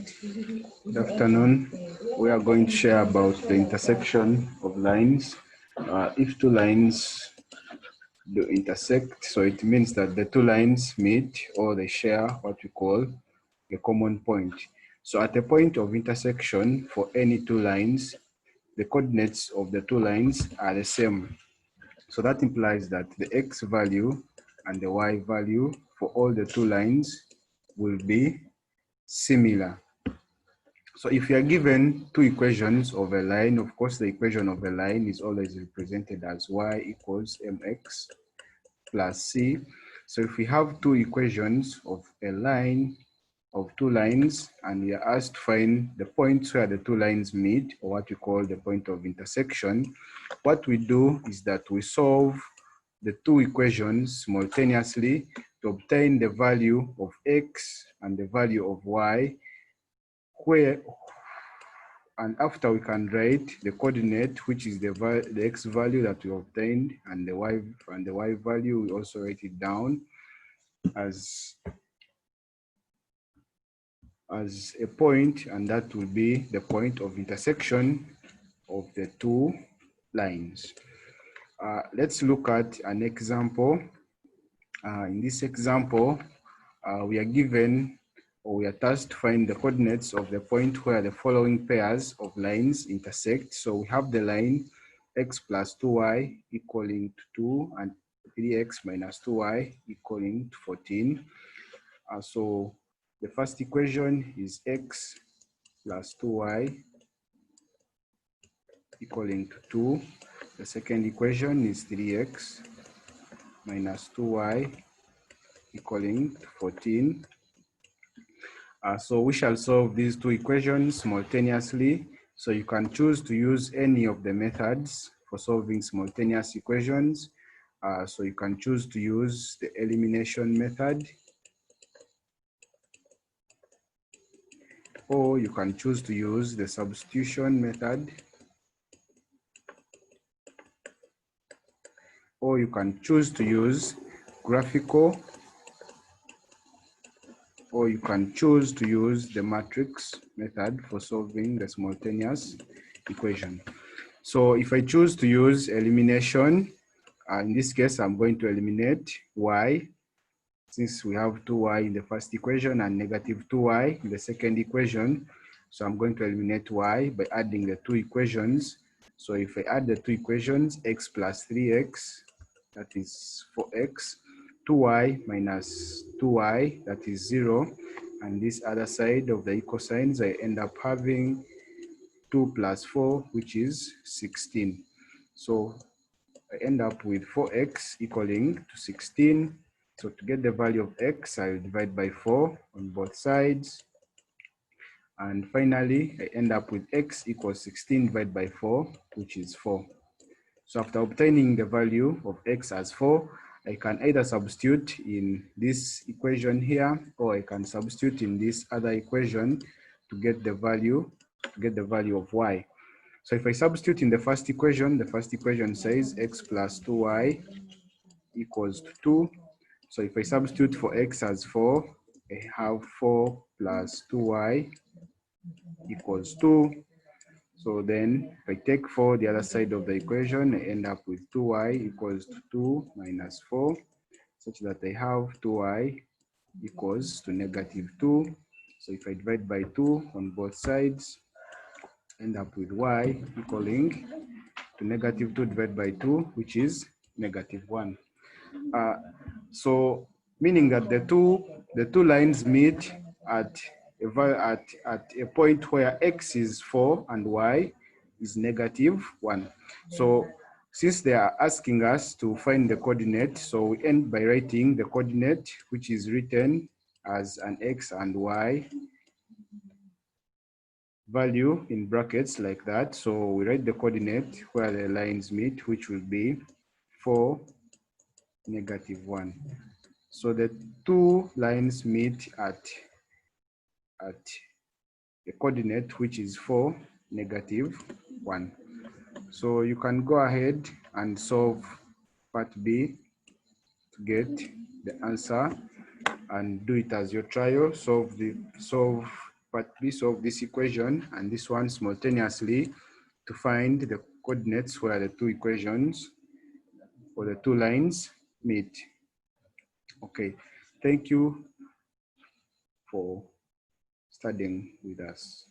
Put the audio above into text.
Good afternoon. We are going to share about the intersection of lines. If two lines do intersect, so it means that the two lines meet or they share what we call a common point. So at a point of intersection for any two lines, the coordinates of the two lines are the same. So that implies that the x value and the y value for all the two lines will be similar. So if you are given two equations of a line, of course, the equation of a line is always represented as y equals mx plus c. So if we have two equations of a line of two lines and we are asked to find the points where the two lines meet, or what we call the point of intersection, what we do is that we solve the two equations simultaneously to obtain the value of x and the value of y, and after we can write the coordinate, which is the x value that we obtained, and the y value, we also write it down as a point, and that will be the point of intersection of the two lines. Let's look at an example. In this example, we are given, or we are tasked to find the coordinates of the point where the following pairs of lines intersect. So we have the line x plus 2y equaling to 2 and 3x minus 2y equaling to 14. So the first equation is x plus 2y equaling to 2. The second equation is 3x minus 2y equaling to 14. So we shall solve these two equations simultaneously. So you can choose to use any of the methods for solving simultaneous equations. So you can choose to use the elimination method, or you can choose to use the substitution method, or you can choose to use graphical, or you can choose to use the matrix method for solving the simultaneous equation. So if I choose to use elimination, in this case, I'm going to eliminate y, since we have 2y in the first equation and negative 2y in the second equation. So I'm going to eliminate y by adding the two equations. So if I add the two equations, x plus 3x, that is 4x, 2y minus 2y, that is 0. And this other side of the equal signs, I end up having 2 plus 4, which is 16. So I end up with 4x equaling to 16. So to get the value of x, I will divide by 4 on both sides. And finally, I end up with x equals 16 divided by 4, which is 4. So after obtaining the value of x as 4, I can either substitute in this equation here, or I can substitute in this other equation to get the value of y. So if I substitute in the first equation says x plus 2y equals to 2. So if I substitute for x as 4, I have 4 plus 2y equals 2. So then if I take 4 the other side of the equation, I end up with 2y equals to 2 minus 4, such that I have 2y equals to negative 2. So if I divide by 2 on both sides, end up with y equaling to negative 2 divided by 2, which is negative 1. So meaning that the two lines meet at a point where x is 4 and y is negative 1. So since they are asking us to find the coordinate, so we end by writing the coordinate, which is written as an x and y value in brackets like that. So we write the coordinate where the lines meet, which will be 4, negative 1. So the two lines meet at a coordinate which is 4, negative 1. So you can go ahead and solve part B to get the answer and do it as your trial. Solve part B solve this equation and this one simultaneously to find the coordinates where the two equations or the two lines meet. Okay, thank you for studying with us.